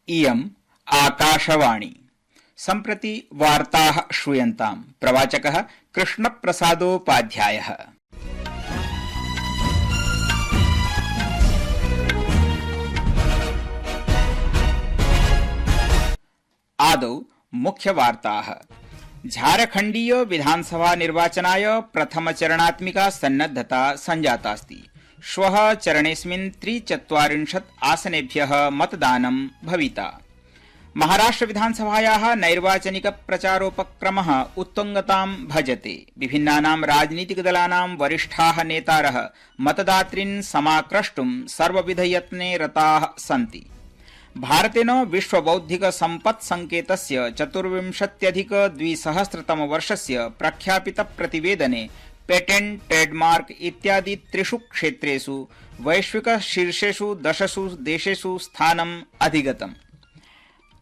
इयम् आकाशवाणी। सम्प्रति वार्ताः श्रूयन्ताम्। प्रवाचकः कृष्णप्रसादोपाध्यायः। आदौ मुख्यवार्ताः। झारखण्डीय विधानसभा निर्वाचनाय प्रथमचरणात्मिका सन्नद्धता सञ्जातास्ति। श्वः चरणेऽस्मिन् 43 आसनेभ्यः मतदानं भविता। महाराष्ट्र विधानसभायाः नैर्वाचनिक प्रचारोपक्रमः उत्तुङ्गतां भजते। विभिन्नानां राजनीतिकदलानां वरिष्ठाः नेतारः मतदातॄन् समाक्रष्टुं सर्वविधयत्ने रताः सन्ति। भारतेन विश्वबौद्धिक सम्पत् संकेतस्य 24,200 प्रख्यापित प्रतिवेदने पेटेंट, ट्रेडमार्क इत्यादि 3 क्षेत्रेषु वैश्विक शीर्षेषु 10 देशेषु स्थानम् अधिगतम्।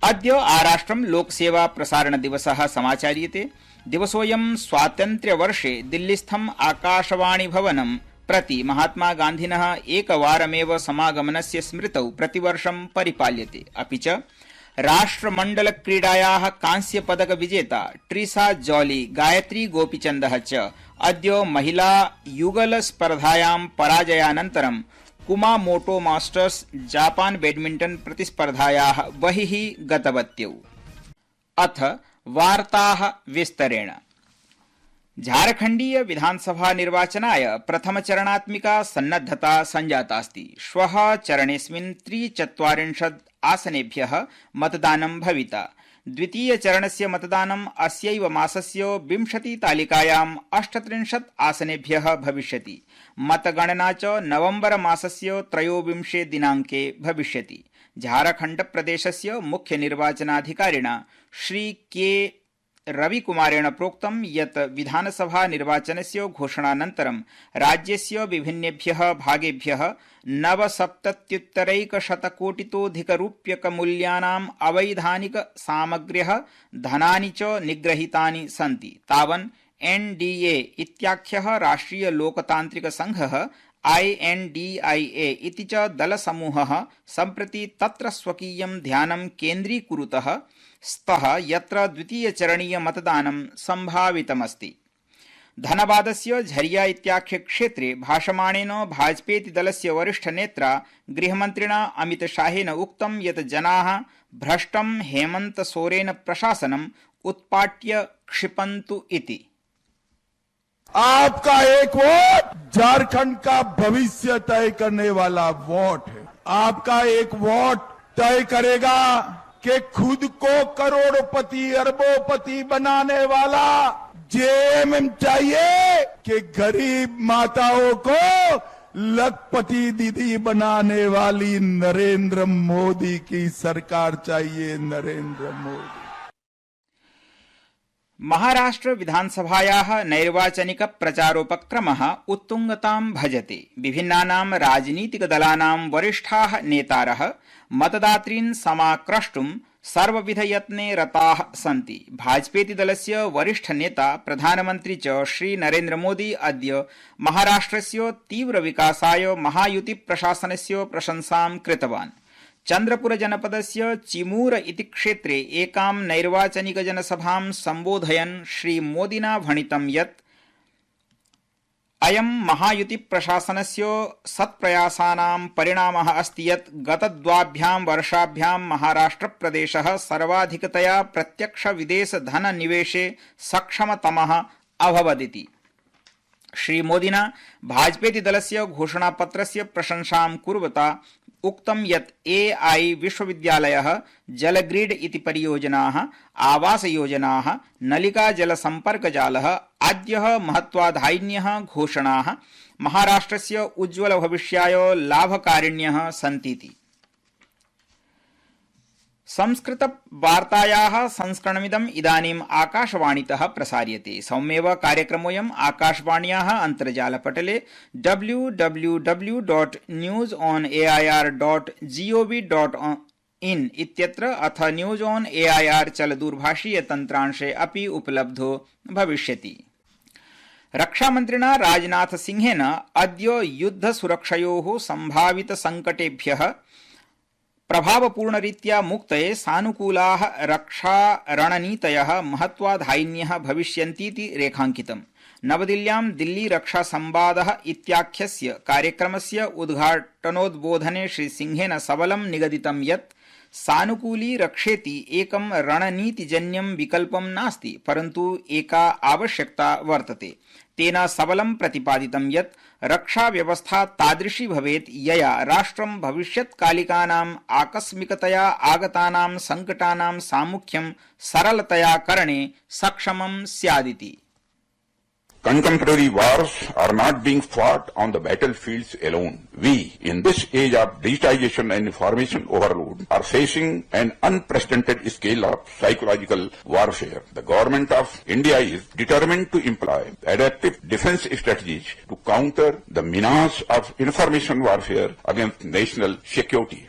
अद्य आराष्ट्रं लोकसेवा प्रसारण दिवसः समाचर्यते। दिवसोऽयं स्वातन्त्र्यवर्षे दिल्लीस्थम् आकाशवाणी भवनं प्रति महात्मा गान्धिनः एकवारमेव समागमनस्य स्मृतौ प्रतिवर्षं परिपाल्यते। अपि च राष्ट्रमण्डलक्रीडायाः कांस्यपदक विजेता ट्रीसा जॉली, गायत्री गोपीचन्दः च अद्य महिला युगल स्पर्धायां पराजयानन्तरं कुमामोटो मास्टर्स जापान बैडमिंटन प्रतिस्पर्धायाः बहिः गतवत्यौ। अथ वार्ताः विस्तरेण। झारखण्डीय विधानसभा निर्वाचनाय प्रथमचरणात्मिका सन्नद्धता सञ्जातास्ति। श्वः चरणेऽस्मिन् 43 आसनेभ्यः मतदानं भविता। द्वितीयचरणस्य मतदानम् अस्यैव मासस्य 20 तालिकायां 38 आसनेभ्यः भविष्यति। मतगणना च नवम्बर मासस्य 23 दिनाङ्के भविष्यति। झारखण्ड प्रदेशस्य मुख्य निर्वाचनाधिकारिणा श्री के रविकुमारेण प्रोक्तं यत् विधानसभा निर्वाचनस्य घोषणानन्तरं राज्यस्य विभिन्नेभ्यः भागेभ्यः 9,70,100 कोटितोऽधिकरूप्यकमूल्यानाम् अवैधानिक सामग्र्यः धनानि च निग्रहीतानि सन्ति। तावन् एनडीए इत्याख्यः राष्ट्रिय लोकतान्त्रिक संघः INDIA इति च दलसमूहः सम्प्रति तत्र स्वकीयं ध्यानं केन्द्रीकुरुतः स्तः, यत्र द्वितीयचरणीय मतदानं सम्भावितमस्ति। धनबादस्य झरिया इत्याख्ये क्षेत्रे भाषमाणेन भाजपेति दलस्य वरिष्ठनेत्रा गृहमन्त्रिणा अमितशाहेन उक्तं यत् जनाः भ्रष्टं हेमंत सोरेन प्रशासनम् उत्पाट्य क्षिपन्तु इति। आपका एक वोट झारखंड का भविष्य तय करने वाला वोट है। आपका एक वोट तय करेगा कि खुद को करोड़पति अरबोपति बनाने वाला जेएमएम चाहिए कि गरीब माताओं को लखपति दीदी बनाने वाली नरेंद्र मोदी की सरकार चाहिए। नरेंद्र मोदी। महाराष्ट्र विधानसभायाः नैर्वाचनिक प्रचारोपक्रमः उत्तुङ्गतां भजते। विभिन्नानां राजनीतिकदलानां वरिष्ठाः नेतारः मतदातॄन् समाक्रष्टुं सर्वविधयत्ने रताः सन्ति। भाजपेति दलस्य वरिष्ठनेता प्रधानमन्त्री च श्री नरेन्द्र मोदी अद्य महाराष्ट्रस्य तीव्रविकासाय महायुति प्रशासनस्य प्रशंसां कृतवान्। चन्द्रपुर जनपदस्य चिमूर इति क्षेत्रे एकां नैर्वाचनिक जनसभां सम्बोधयन् श्री मोदिना भणितं यत् अयं महायुति प्रशासनस्य सत्प्रयासानां परिणामः अस्ति यत् गतद्वाभ्यां वर्षाभ्यां महाराष्ट्र प्रदेशः सर्वाधिकतया प्रत्यक्ष विदेश धन निवेशे सक्षमतमः अभवदिति। श्री मोदिना भाजपेति दलस्य घोषणापत्रस्य प्रशंसां कुर्वता उक्तं यत् AI विश्वविद्यालयः, जलग्रिड इति परियोजनाः, आवासयोजनाः, नलिका जलसम्पर्कजालः आद्यः महत्वाधायिन्यः घोषणाः महाराष्ट्रस्य उज्ज्वलभविष्याय लाभकारिण्यः सन्तीति। संस्कृत वार्तायाः संस्करणमिदम् इदानीम् आकाशवाणीतः प्रसार्यते। सौम्येव कार्यक्रमोऽयम् आकाशवाण्याः अन्तर्जालपटले www.newsonair.gov.in इत्यत्र अथ न्यूज ऑन एआईआर चलदूरभाषीय तन्त्रांशे अपि उपलब्धो भविष्यति। रक्षामन्त्रिणा राजनाथ सिंहेन अद्य युद्धसुरक्षयोः सम्भावित संकटेभ्यः प्रभावपूर्णरीत्या मुक्तये सानुकूलाः रक्षारणनीतयः महत्वाधायिन्यः भविष्यन्तीति रेखाङ्कितम्। नवदिल्ल्यां दिल्ली रक्षा संवादः इत्याख्यस्य कार्यक्रमस्य उद्घाटनोद्बोधने श्रीसिंहेन सबलं निगदितं यत् सानुकूली रक्षेति एकं रणनीतिजन्यं विकल्पं नास्ति, परन्तु एका आवश्यकता वर्तते। तेन सबलं प्रतिपादितं यत् रक्षा व्यवस्था तादृशी भवेत् यया राष्ट्रं भविष्यत्कालिकानाम् आकस्मिकतया आगतानां संकटानां सामुख्यं सरलतया करणे सक्षमं स्यादिति। Contemporary wars are not being fought on the battlefields alone. We, in this age of digitization and information overload, are facing an unprecedented scale of psychological warfare. The government of India is determined to employ adaptive defense strategies to counter the menace of information warfare against national security.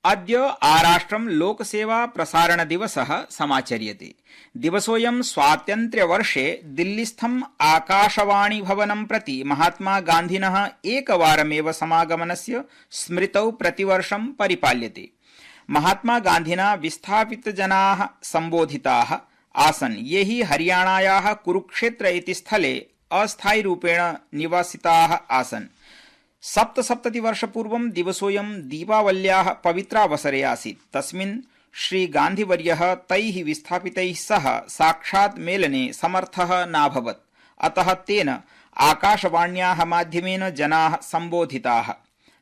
अद्य आराष्ट्रं लोकसेवा प्रसारण दिवसः समाचर्यते। दिवसोऽयं स्वातन्त्र्यवर्षे दिल्लीस्थं आकाशवाणी भवनं प्रति महात्मा गान्धिनः एकवारमेव समागमनस्य स्मृतौ प्रतिवर्षं परिपाल्यते। महात्मा गान्धिना विस्थापितजनाः सम्बोधिताः आसन्, ये हि हरियाणायाः कुरुक्षेत्र इति स्थले अस्थायिरूपेण निवासिताः आसन्। 77 वर्षपूर्वं दिवसोऽयं दीपावल्याः पवित्रावसरे आसीत्। तस्मिन् श्रीगान्धिवर्यः तैः विस्थापितैः सह साक्षात् मेलने समर्थः नाभवत्, अतः तेन आकाशवाण्याः माध्यमेन जनाः सम्बोधिताः।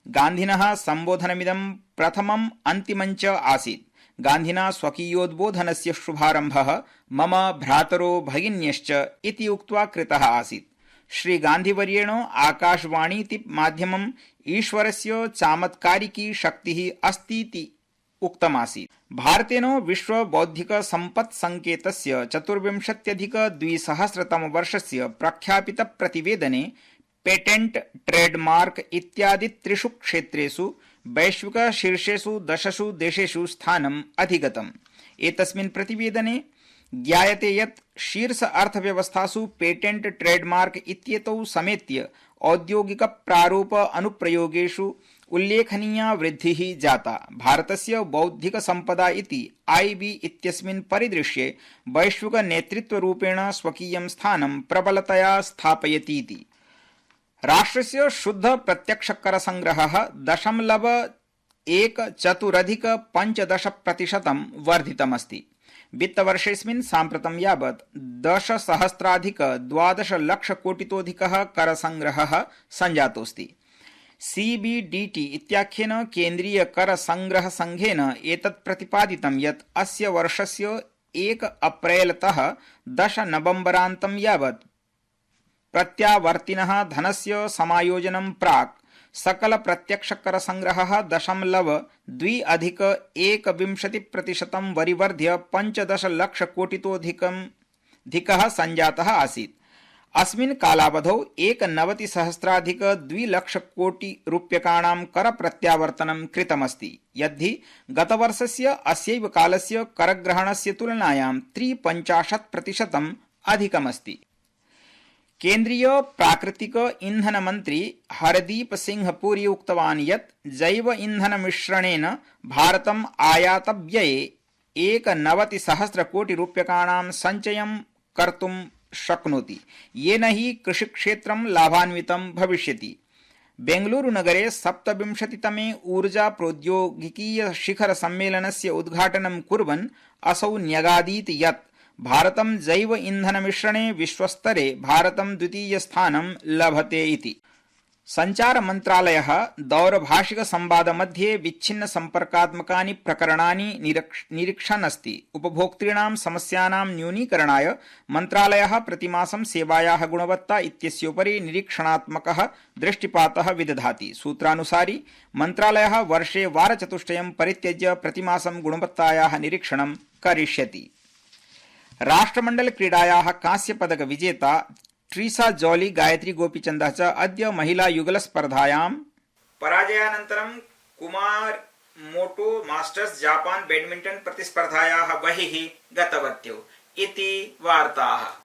गान्धिनः सम्बोधनमिदं प्रथमम् अन्तिमञ्च आसीत्। गान्धिना स्वकीयोद्बोधनस्य शुभारम्भः मम भ्रातरो भगिन्यश्च इति उक्त्वा कृतः आसीत्। श्रीगान्धिवर्येण आकाशवाणीति माध्यमम् ईश्वरस्य चामत्कारिकी शक्तिः अस्तीति उक्तमासीत्। भारतेन विश्व बौद्धिक सम्पत् संकेतस्य 24,200 प्रख्यापित प्रतिवेदने पेटेंट, ट्रेडमार्क इत्यादि त्रिषु क्षेत्रेषु वैश्विक शीर्षेषु 10 देशेषु स्थानम् अधिगतम्। एतस्मिन् प्रतिवेदने ज्ञायते यत् शीर्ष अर्थव्यवस्थासु पेटेंट, ट्रेडमार्क इत्येतौ समेत्य औद्योगिक प्रारूप अनुप्रयोगेषु उल्लेखनीया वृद्धिः जाता। भारतस्य बौद्धिक सम्पदा इति आईबी इत्यस्मिन् परिदृश्ये वैश्विक नेतृत्वरूपेण स्वकीयं स्थानं प्रबलतया स्थापयतीति। राष्ट्रस्य शुद्ध प्रत्यक्षकर संग्रहः 0.14% वर्धितमस्ति। वित्तवर्षेऽस्मिन् साम्प्रतं यावत् 10,000,000,12,00,000,000,000 करसंग्रहः सञ्जातोऽस्ति। सीबीडीटी इत्याख्येन केन्द्रीय कर संग्रह संघेन एतत् प्रतिपादितं यत् अस्य वर्षस्य 1 अप्रैलतः 10 नवम्बरान्तं यावत् प्रत्यावर्तिनः धनस्य समायोजनं प्राक् सकल प्रत्यक्ष कर संग्रहः 0.2+1% वरिवर्ध्य 15,00,000,000,000 सञ्जातः आसीत्। अस्मिन् कालावधौ 1,90,200,00,000,000,000 कर प्रत्यावर्तनं कृतमस्ति, यद्धि गतवर्षस्य अस्यैव कालस्य करग्रहणस्य तुलनायां 53% अधिकमस्ति। केन्द्रीय प्राकृतिक ईंधन मंत्री हरदीप सिंह पुरी उक्तवान् यत् जैव ईंधन मिश्रणेन भारतम् आयातव्यये 1,90,000 कोटि रूप्यकाणां सञ्चयं कर्तुं शक्नोति, येन हि कृषिक्षेत्रं लाभान्वितं भविष्यति। बेंगलुरुनगरे 27तमे ऊर्जा प्रौद्योगिकीय शिखर सम्मेलनस्य उद्घाटनं कुर्वन् असौ न्यगादीत् यत् भारतं जैव ईंधन मिश्रणे विश्वस्तरे भारतं द्वितीय स्थानं लभते इति। संचार मन्त्रालयः दौरभाषिक संवाद मध्ये विच्छिन्न संपर्कात्मकानि प्रकरणानि निरीक्षन् अस्ति। उपभोक्तॄणां समस्यानां न्यूनीकरणाय मन्त्रालयः प्रतिमासं सेवायाः गुणवत्ता इत्यस्योपरि निरीक्षणात्मकः दृष्टिपातः विदधाति। सूत्रानुसारि मन्त्रालयः वर्षे वारचतुष्टयं परित्यज्य प्रतिमासं गुणवत्तायाः निरीक्षणं करिष्यति। राष्ट्रमण्डल क्रीडायाः कांस्य पदक विजेता ट्रीसा जॉली, गायत्री गोपीचन्दः च अद्य महिला युगल स्पर्धायां पराजयानन्तरं कुमारमोटो मास्टर्स जापान बैडमिंटन प्रतिस्पर्धायाः बहिः गतवत्यौ इति वार्ताः।